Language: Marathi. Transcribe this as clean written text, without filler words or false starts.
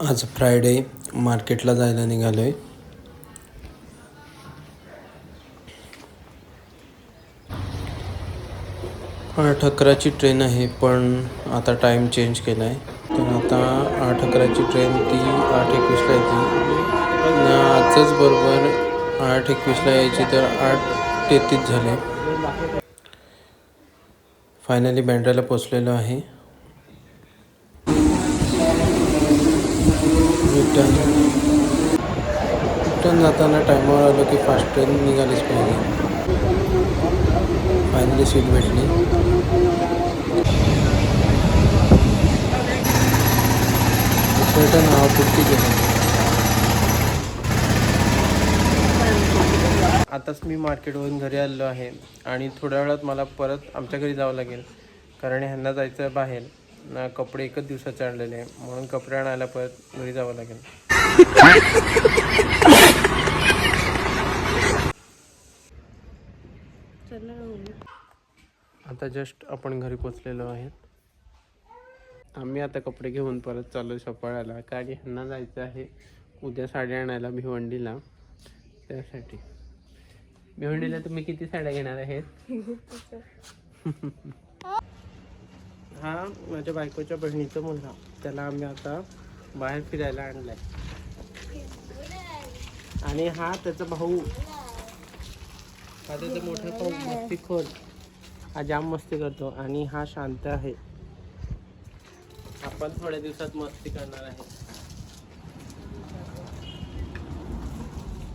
आज फ्रायडे, मार्केटला जायला निघालोय. आठ अकराची ट्रेन आहे, पण आता टाईम चेंज केला आहे. तर आता 8:11ची ट्रेन ती 8:21ला येते. आजच बरोबर 8:21ला यायची, तर 8:33 झाले. फायनली बँड्राला पोचलेलो आहे. रिटर्न जाताना टायमावर आलो की फास्ट ट्रेन निघालीच पाहिजे. फायनली सीट भेटली. रिटर्न नावापुरती गेली. आताच मी मार्केटवरून घरी आलेलो आहे आणि थोड्या वेळात मला परत आमच्या घरी जावं लागेल, कारण ह्यांना जायचं आहे बाहेर ना. कपडे एकच दिवसाचे आणलेले आहे, म्हणून कपडे आणायला परत घरी जावं लागेल. आता जस्ट आपण घरी पोचलेलो आहेत. आम्ही आता कपडे घेऊन परत चाललो सफाळ्याला, कारण ह्यांना जायचं आहे उद्या साड्या आणायला भिवंडीला. त्यासाठी भिवंडीला तुम्ही किती साड्या घेणार आहेत? हा माझ्या बायकोच्या बहिणीचा मुलगा, त्याला आम्ही आता बाहेर फिरायला आणलाय. आणि हा त्याचा भाऊ, हा त्याचा मोठा भाऊ मस्तीखोर, हा जाम मस्ती करतो. आणि हा शांत आहे. आपण थोड्या दिवसात मस्ती करणार आहे.